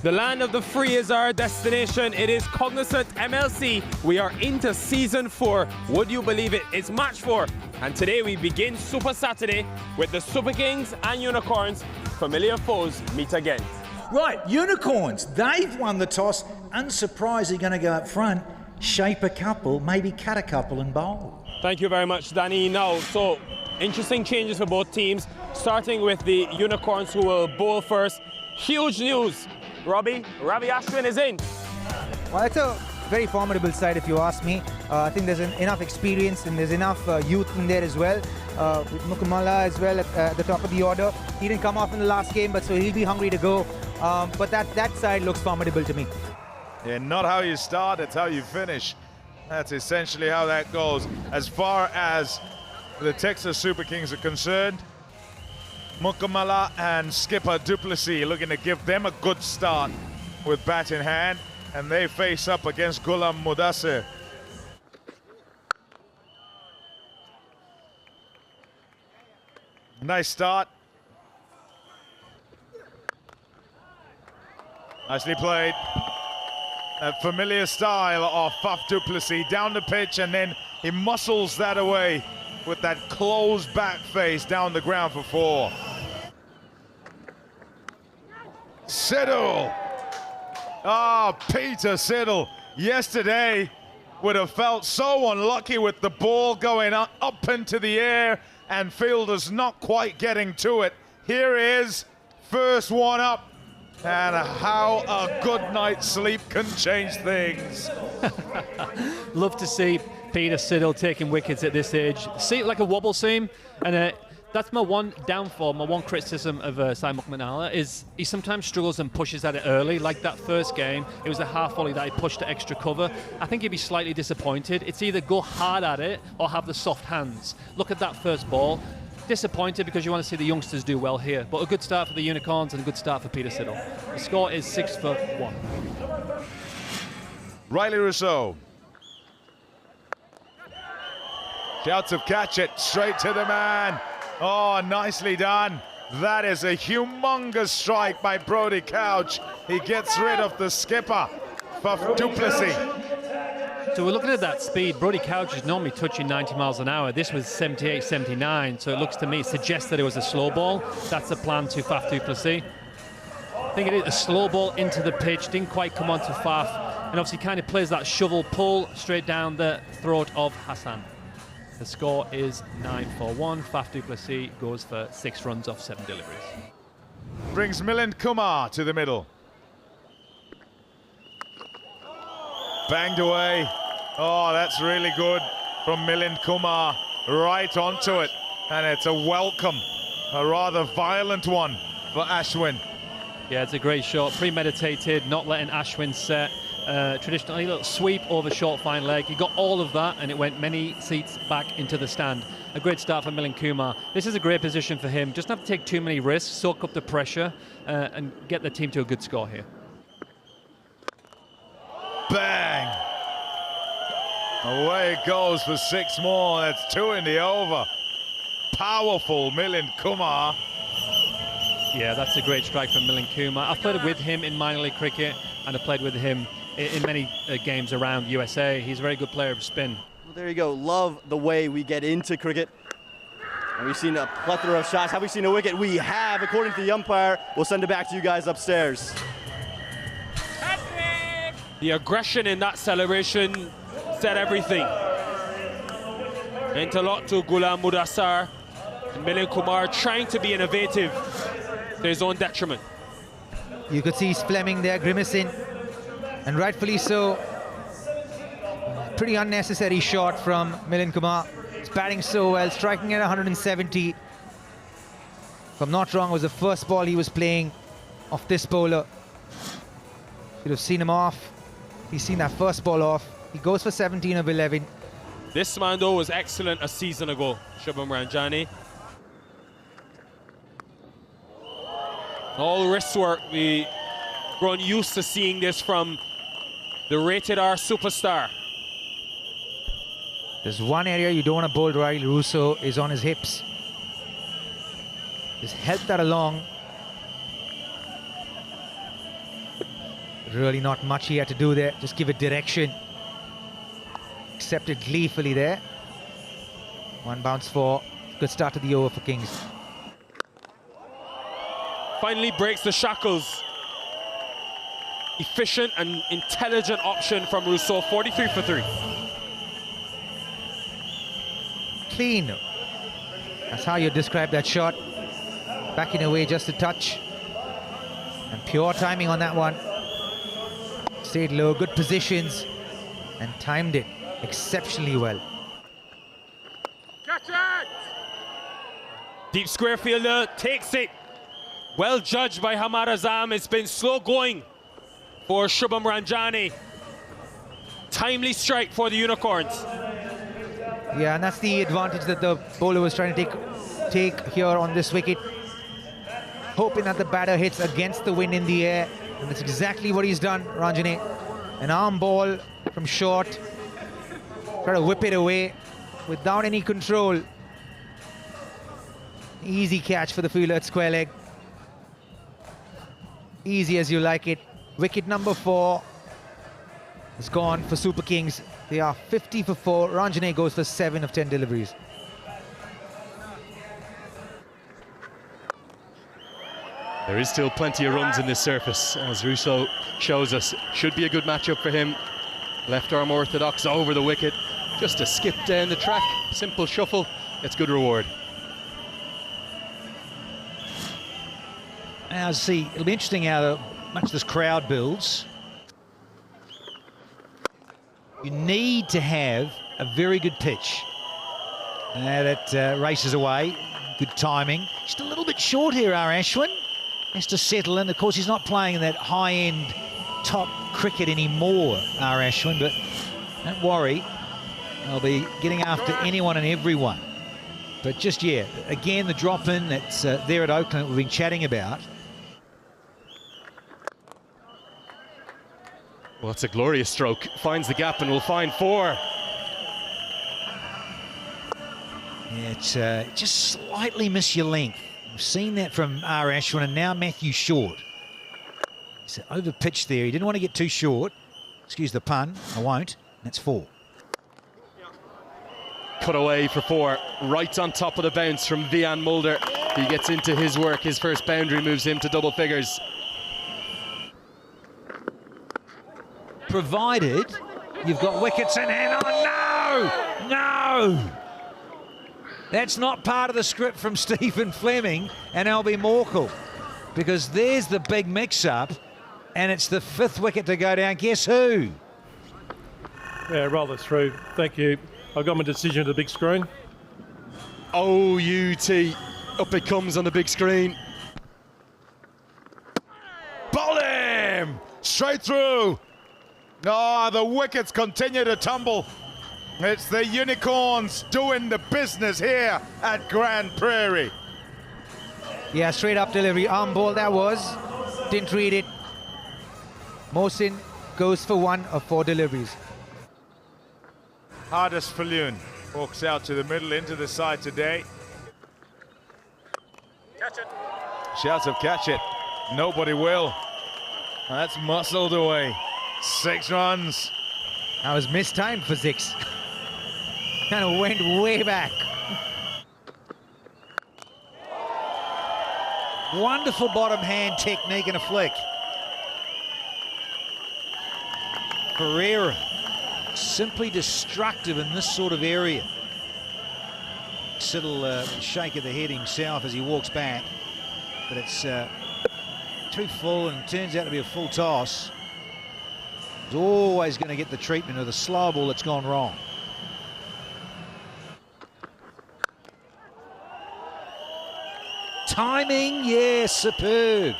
The land of the free is our destination. It is Cognizant MLC. We are into season 4. Would you believe it? It's match 4. And today we begin Super Saturday with the Super Kings and Unicorns. Familiar foes meet again. Right, Unicorns, they've won the toss. Unsurprisingly going to go up front, shape a couple, maybe cut a couple and bowl. Thank you very much, Danny. Now, so interesting changes for both teams, starting with the Unicorns, who will bowl first. Huge news. Ravi Ashwin is in. Well, it's a very formidable side, if you ask me. I think there's enough experience and there's enough youth in there as well. With Mukamala as well at the top of the order. He didn't come off in the last game, but so he'll be hungry to go. But that side looks formidable to me. Yeah, not how you start, it's how you finish. That's essentially how that goes. As far as the Texas Super Kings are concerned, Mukamala and skipper Duplessis looking to give them a good start with bat in hand, and they face up against Ghulam Mudassir. Nice start. Nicely played. A familiar style of Faf Duplessis down the pitch, and then he muscles that away with that closed back face down the ground for 4. Siddle. Peter Siddle yesterday would have felt so unlucky with the ball going up into the air and fielders not quite getting to it. Here is first one up, and how a good night's sleep can change things. Love to see Peter Siddle taking wickets at this age. See it like a wobble seam, and that's my one downfall, my one criticism of Sai Mukamala is he sometimes struggles and pushes at it early, like that first game. It was a half volley that he pushed to extra cover. I think he'd be slightly disappointed. It's either go hard at it or have the soft hands. Look at that first ball. Disappointed because you want to see the youngsters do well here, but a good start for the Unicorns and a good start for Peter Siddle. The score is 6 for 1. Riley Rousseau. Shouts of catch it, straight to the man. Oh, nicely done. That is a humongous strike by Brody Couch. He gets rid of the skipper, Faf Duplessis. So we're looking at that speed. Brody Couch is normally touching 90 miles an hour. This was 78, 79. So it looks to me, suggests that it was a slow ball. That's the plan to Faf Duplessis. I think it is a slow ball into the pitch. Didn't quite come on to Faf. And obviously kind of plays that shovel pull straight down the throat of Hassan. The score is 9 for 1. Faf Duplessis goes for 6 runs off 7 deliveries. Brings Milind Kumar to the middle. Banged away. Oh, that's really good from Milind Kumar. Right onto it. And it's a welcome, a rather violent one for Ashwin. Yeah, it's a great shot. Premeditated, not letting Ashwin set. Traditionally, little sweep over short fine leg. He got all of that and it went many seats back into the stand. A great start for Milind Kumar. This is a great position for him. Just not have to take too many risks, soak up the pressure and get the team to a good score here. Bang! Away it goes for 6 more. That's 2 in the over. Powerful Milind Kumar. Yeah, that's a great strike from Milind Kumar. I've played with him in minor league cricket and I've played with him in many games around USA. He's a very good player of spin. Well, there you go. Love the way we get into cricket. And we've seen a plethora of shots. Have we seen a wicket? We have, according to the umpire. We'll send it back to you guys upstairs. The aggression in that celebration said everything. Interlock to Ghulam Mudassir. And Milind Kumar trying to be innovative to his own detriment. You could see Fleming there grimacing, and rightfully so. Pretty unnecessary shot from Milind Kumar. He's batting so well, striking at 170. If I'm not wrong, it was the first ball he was playing off this bowler. Should have seen him off. He's seen that first ball off. He goes for 17 of 11. This man, though, was excellent a season ago, Shubham Ranjani. All wrist work. We've grown used to seeing this from the rated R superstar. There's one area you don't want to bowl Riley Rousseau is on his hips. Just help that along. Really not much he had to do there. Just give it direction. Accepted gleefully there. One bounce for. Good start to the over for Kings. Finally breaks the shackles. Efficient and intelligent option from Rousseau, 43 for 3. Clean. That's how you describe that shot. Backing away just a touch. And pure timing on that one. Stayed low, good positions, and timed it exceptionally well. Catch it! Deep square fielder takes it. Well judged by Hamad Azam. It's been slow going for Shubham Ranjani. Timely strike for the Unicorns. Yeah, and that's the advantage that the bowler was trying to take here on this wicket. Hoping that the batter hits against the wind in the air. And that's exactly what he's done, Ranjani. An arm ball from short. Try to whip it away without any control. Easy catch for the fielder at square leg. Easy as you like it. Wicket number 4 is gone for Super Kings. They are 50 for 4. Ranjani goes for 7 of 10 deliveries. There is still plenty of runs in this surface, as Rousseau shows us. Should be a good matchup for him. Left arm orthodox over the wicket. Just a skip down the track. Simple shuffle. It's good reward. Now, see, it'll be interesting how much this crowd builds. You need to have a very good pitch. That races away. Good timing. Just a little bit short here, R. Ashwin. Has to settle in. Of course, he's not playing in that high-end top cricket anymore, R. Ashwin, but don't worry. They'll be getting after anyone and everyone. But just, yeah, again, the drop-in that's there at Oakland that we've been chatting about. Well, it's a glorious stroke. Finds the gap and will find 4. Yeah, it's just slightly miss your length. We've seen that from R. Ashwin and now Matthew Short. He's over-pitched there. He didn't want to get too short. Excuse the pun. I won't. That's 4. Cut away for 4. Right on top of the bounce from Vian Mulder. He gets into his work. His first boundary moves him to double figures. Provided you've got wickets in hand. Oh, no! No! That's not part of the script from Stephen Fleming and Albie Morkel, because there's the big mix-up, and it's the 5th wicket to go down. Guess who? Yeah, roll it through. Thank you. I got my decision to the big screen. OUT. Up it comes on the big screen. Bowl him! Straight through. Oh, the wickets continue to tumble. It's the Unicorns doing the business here at Grand Prairie. Yeah, straight up delivery. Arm ball that was. Didn't read it. Mohsin goes for 1 of 4 deliveries. Hardest Falloon walks out to the middle into the side today. Catch it. Shouts of catch it. Nobody will. And that's muscled away. 6 runs. That was mistimed for 6. Kind of went way back. Wonderful bottom hand technique and a flick. Pereira, simply destructive in this sort of area. Little shake of the head himself as he walks back, but it's too full and turns out to be a full toss. He's always going to get the treatment of the slow ball that's gone wrong. Timing, yeah, superb.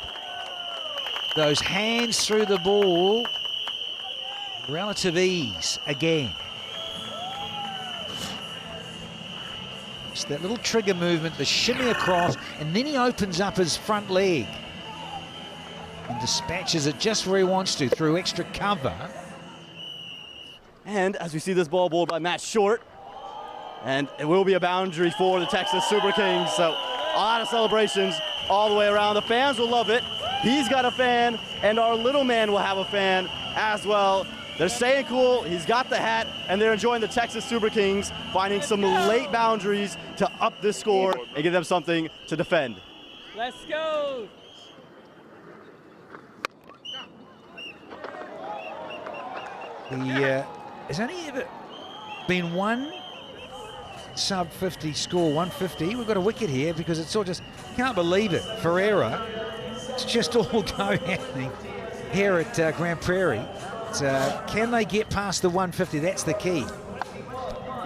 Those hands through the ball, relative ease again. It's that little trigger movement, the shimmy across, and then he opens up his front leg and dispatches it just where he wants to through extra cover. And as we see this ball bowled by Matt Short, and it will be a boundary for the Texas Super Kings. So a lot of celebrations all the way around. The fans will love it. He's got a fan, and our little man will have a fan as well. They're staying cool, he's got the hat, and they're enjoying the Texas Super Kings, finding some late boundaries to up this score and give them something to defend. Let's go. There's only ever been one sub 50 score, 150. We've got a wicket here because it's all just, can't believe it. Ferreira, it's just all go happening here at Grand Prairie. Can they get past the 150? That's the key.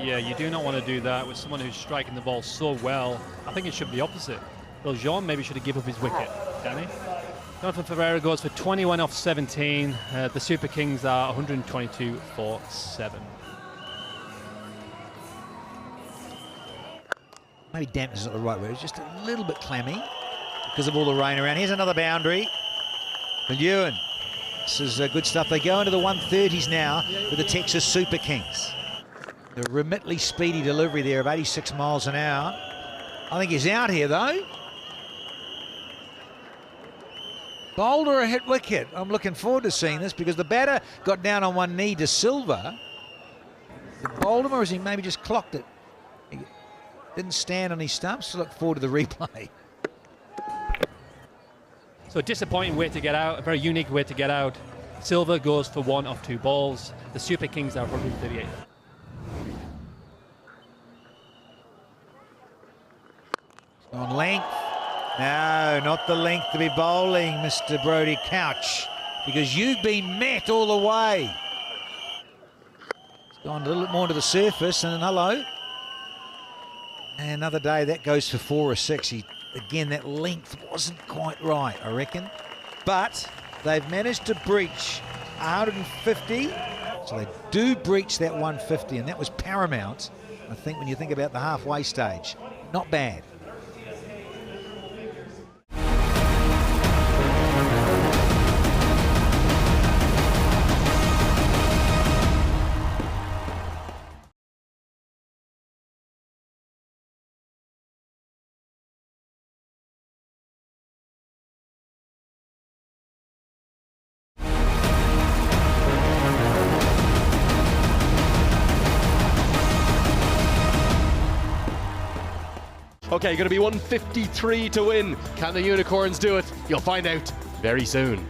Yeah, you do not want to do that with someone who's striking the ball so well. I think it should be opposite. Well, Jean maybe should have given up his wicket, can he? Jonathan Ferreira goes for 21 off 17. The Super Kings are 122 for 7. Maybe damp is not the right word. It's just a little bit clammy because of all the rain around. Here's another boundary. Lhuan. This is good stuff. They go into the 130s now with the Texas Super Kings. The remitly speedy delivery there of 86 miles an hour. I think he's out here though. Bowled or a hit wicket? I'm looking forward to seeing this because the batter got down on one knee to Silva. Bowled him, or has he maybe just clocked it? He didn't stand on his stumps. Look forward to the replay. So a disappointing way to get out, a very unique way to get out. Silva goes for 1 off 2 balls. The Super Kings are 138. On length. No, not the length to be bowling, Mr. Brodie Couch, because you've been met all the way. It's gone a little bit more to the surface, and hello. And another day, that goes for 4 or 6. Again, that length wasn't quite right, I reckon. But they've managed to breach 150, so they do breach that 150, and that was paramount, I think, when you think about the halfway stage. Not bad. Okay, going to be 153 to win. Can the Unicorns do it? You'll find out very soon.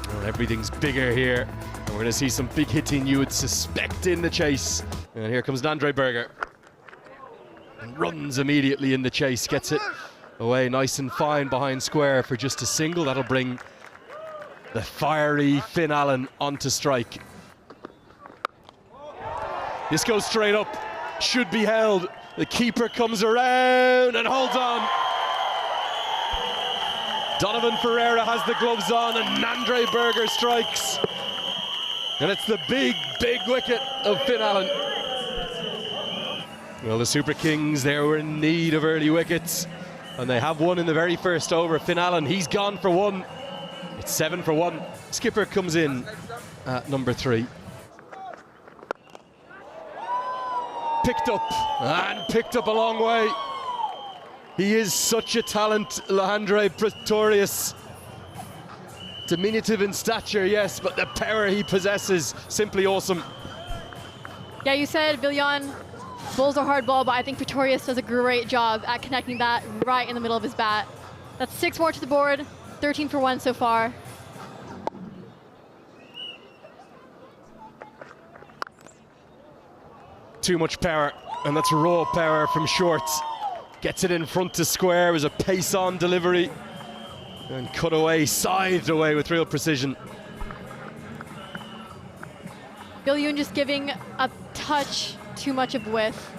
Well, everything's bigger here. And we're going to see some big hitting you would suspect in the chase. And here comes Lhuan-dre Pretorius. And runs immediately in the chase. Gets it away nice and fine behind square for just a single. That'll bring the fiery Finn Allen onto strike. This goes straight up. Should be held. The keeper comes around and holds on. Donovan Ferreira has the gloves on and Lhuan-dre Pretorius strikes. And it's the big, big wicket of Finn Allen. Well, the Super Kings, they were in need of early wickets. And they have one in the very first over. Finn Allen, he's gone for 1. It's 7 for 1. Skipper comes in at number 3. Picked up a long way. He is such a talent, Lhuan-dre Pretorius. Diminutive in stature, yes, but the power he possesses, simply awesome. Yeah, you said Villian bowls a hard ball, but I think Pretorius does a great job at connecting that right in the middle of his bat. That's 6 more to the board, 13 for 1 so far. Too much power, and that's raw power from short. Gets it in front to square, was a pace-on delivery. And cut away, scythed away with real precision. Villian just giving a touch too much of width.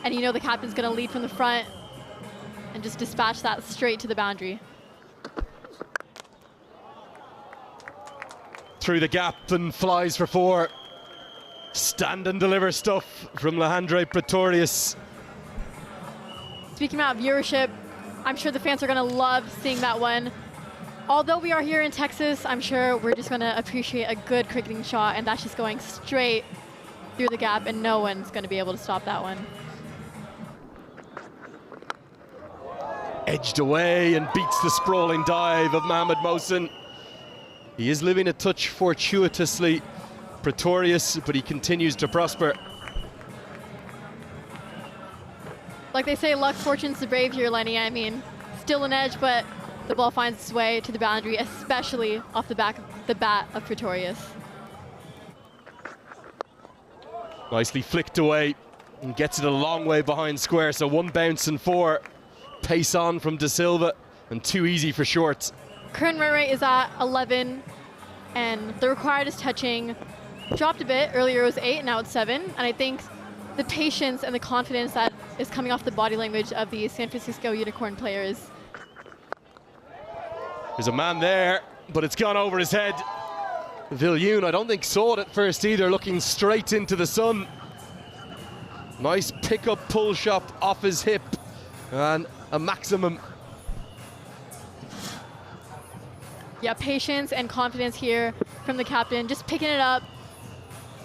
And you know the captain's going to lead from the front and just dispatch that straight to the boundary. Through the gap and flies for 4. Stand and deliver stuff from Lhuan-dre Pretorius. Speaking about viewership, I'm sure the fans are going to love seeing that one. Although we are here in Texas, I'm sure we're just going to appreciate a good cricketing shot, and that's just going straight through the gap, and no one's going to be able to stop that one. edged away and beats the sprawling dive of Mohamed Mohsen. He is living a touch fortuitously, Pretorius, but he continues to prosper. Like they say, luck, fortune's the brave here, Lenny. I mean, still an edge, but the ball finds its way to the boundary, especially off the back of the bat of Pretorius. Nicely flicked away and gets it a long way behind square, so 1 bounce and 4. Pace on from De Silva and too easy for shorts. Current run rate is at 11, and the required is touching. Dropped a bit. Earlier it was 8, now it's 7. And I think the patience and the confidence that is coming off the body language of the San Francisco Unicorn players. There's a man there, but it's gone over his head. Viljoen, I don't think saw it at first either, looking straight into the sun. Nice pick-up pull shot off his hip, and a maximum. Yeah, patience and confidence here from the captain, just picking it up.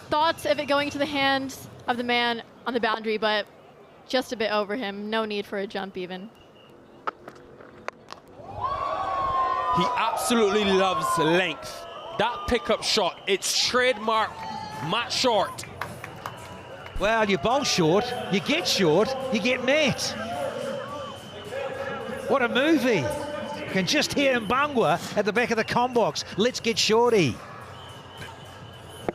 Thoughts of it going to the hands of the man on the boundary, but just a bit over him. No need for a jump even. He absolutely loves length. That pickup shot, it's trademark Matt Short. Well, you bowl short, you get met. What a movie. You can just hear Mbangwa at the back of the comm box. Let's get shorty.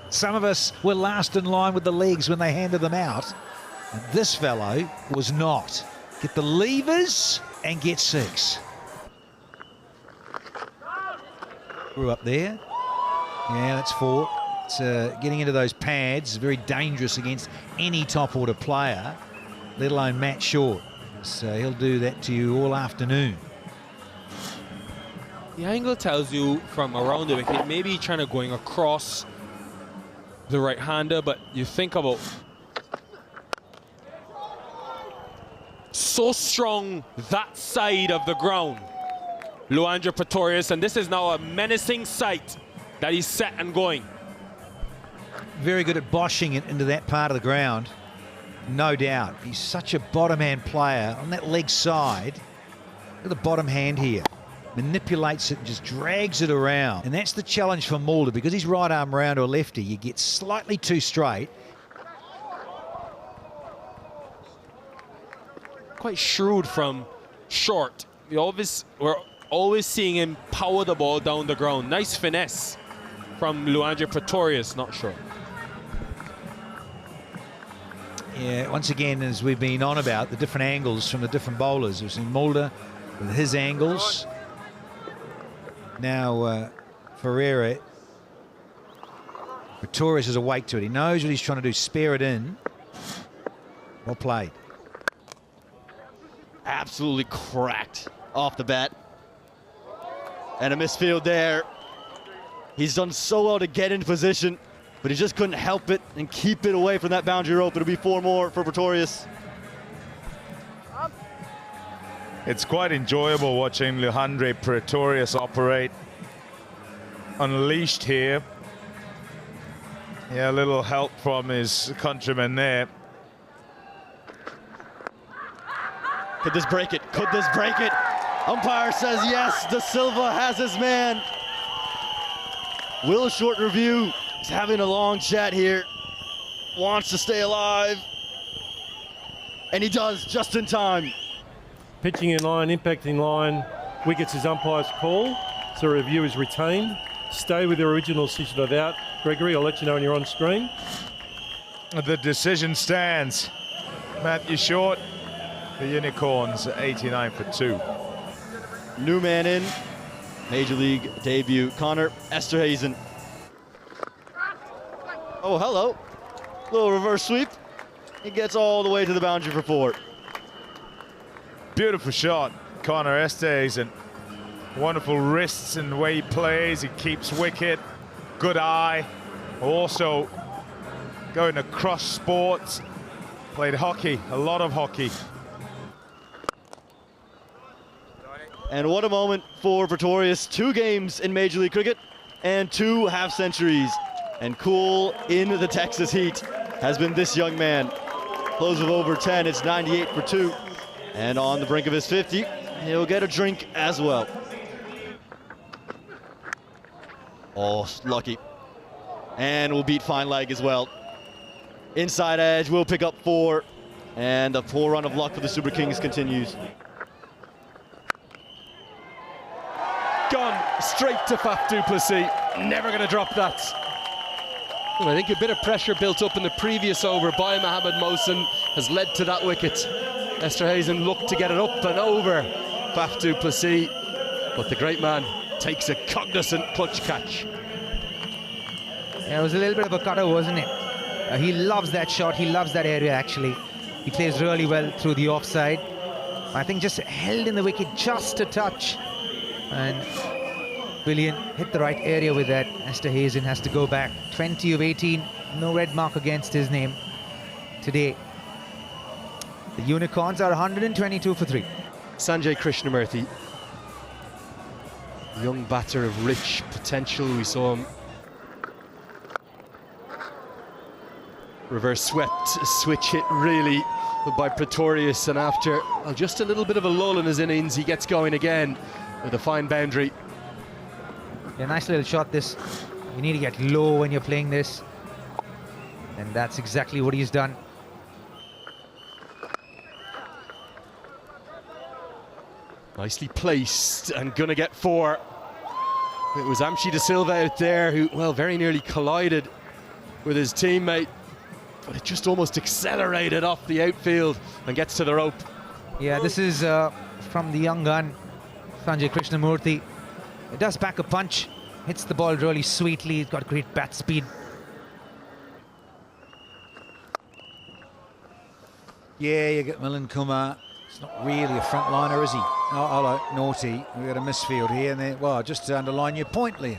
Some of us were last in line with the legs when they handed them out. And this fellow was not. Get the levers and get 6. Grew up there. Yeah, that's 4. It's getting into those pads, very dangerous against any top order player, let alone Matt Short. So he'll do that to you all afternoon. The angle tells you from around the wicket, maybe trying to going across the right-hander, but you think about so strong that side of the ground. Lhuan-dre Pretorius, and this is now a menacing sight that he's set and going. Very good at boshing it into that part of the ground, no doubt. He's such a bottom hand player on that leg side. Look at the bottom hand here. Manipulates it and just drags it around. And that's the challenge for Mulder, because he's right arm round or lefty. You get slightly too straight. Quite shrewd from Short. We're always seeing him power the ball down the ground. Nice finesse from Lhuan-dre Pretorius, not Short. Yeah, once again, as we've been on about, the different angles from the different bowlers. We've seen Mulder with his angles. Now Ferreira. Pretorius is awake to it. He knows what he's trying to do, spare it in. Well played. Absolutely cracked off the bat. And a misfield there. He's done so well to get into position, but he just couldn't help it and keep it away from that boundary rope. It'll be 4 more for Pretorius. It's quite enjoyable watching Lhuan-dre Pretorius operate. Unleashed here. Yeah, a little help from his countryman there. Could this break it? Could this break it? Umpire says yes. De Silva has his man. Will Short review. He's having a long chat here. Wants to stay alive. And he does, just in time. Pitching in line, impacting line, wickets is umpire's call, so review is retained. Stay with the original decision of out. Gregory, I'll let you know when you're on screen. The decision stands. Matthew Short, the Unicorns, 89 for 2. New man in, Major League debut, Connor Esterhazen. Oh, hello. Little reverse sweep. He gets all the way to the boundary for 4. Beautiful shot, Connor Esterhazen. Wonderful wrists and the way he plays. He keeps wicket. Good eye. Also going across sports. Played hockey, a lot of hockey. And what a moment for Pretorius. 2 games in Major League Cricket and 2 half centuries. And cool in the Texas heat has been this young man. Close of over 10, it's 98 for 2. And on the brink of his 50, he'll get a drink as well. Oh, lucky. And we'll beat fine leg as well. Inside edge will pick up 4. And the poor run of luck for the Super Kings continues. Gone straight to Faf du Plessis. Never going to drop that. Well, I think a bit of pressure built up in the previous over by Mohamed Mohsen has led to that wicket. Esterhuizen looked to get it up and over Faf du Plessis, but the great man takes a cognizant clutch catch. Yeah, it was a little bit of a cutter, wasn't it? He loves that shot. He loves that area, actually. He plays really well through the offside. I think just held in the wicket just a touch. And Willian hit the right area with that. Esterhuizen has to go back. 20 of 18. No red mark against his name today. The Unicorns are 122 for 3. Sanjay Krishnamurthy, young batter of rich potential. We saw him reverse swept, switch hit really by Pretorius, and after just a little bit of a lull in his innings, he gets going again with a fine boundary. Yeah, nice little shot this. You need to get low when you're playing this. And that's exactly what he's done. Nicely placed and gonna get 4. It was Amshi De Silva out there who, well, very nearly collided with his teammate, but it just almost accelerated off the outfield and gets to the rope. Yeah, this is from the young gun, Sanjay Krishnamurthy. It does pack a punch, hits the ball really sweetly. He's got great bat speed. Yeah, you get Milind Kumar. He's not really a frontliner, is he? Oh, naughty. We've got a misfield here. And then, well, just to underline your point, Liam.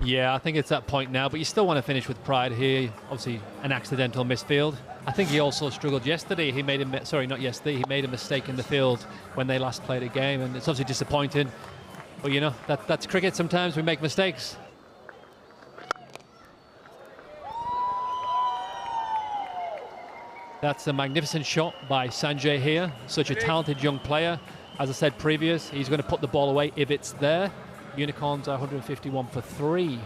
Yeah, I think it's that point now, but you still want to finish with pride here. Obviously, an accidental misfield. I think he also struggled yesterday. He made a sorry, not yesterday. He made a mistake in the field when they last played a game, and it's obviously disappointing. But you know, that's cricket. Sometimes we make mistakes. That's a magnificent shot by Sanjay here. Such a talented young player. As I said previous, he's going to put the ball away if it's there. Unicorns are 151 for 3.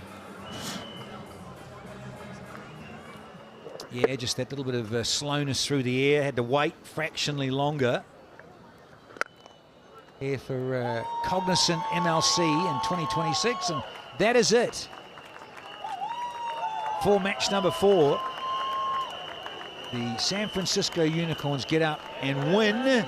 Yeah, just that little bit of slowness through the air. Had to wait fractionally longer. Here for Cognizant MLC in 2026, and that is it. For match number 4, the San Francisco Unicorns get up and win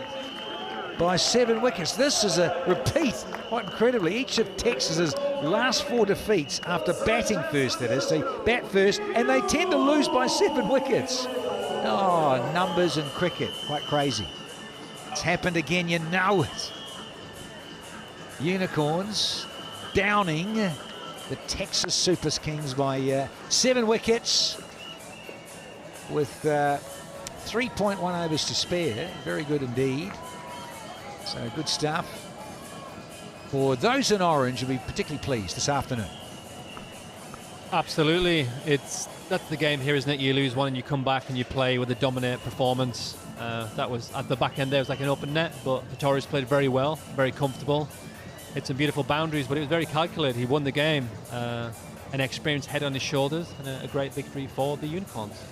by 7 wickets. This is a repeat, quite incredibly. Each of Texas's last 4 defeats after batting first, that is. They bat first, and they tend to lose by 7 wickets. Oh, numbers in cricket, quite crazy. It's happened again, you know it. Unicorns downing the Texas Super Kings by 7 wickets with 3.1 overs to spare. Very good indeed. So good stuff. For those in orange, will be particularly pleased this afternoon. Absolutely. That's the game here, isn't it? You lose one and you come back and you play with a dominant performance. That was at the back end there, it was like an open net, but Pretorius played very well, very comfortable. Hit some beautiful boundaries, but it was very calculated. He won the game. An experienced head on his shoulders, and a great victory for the Unicorns.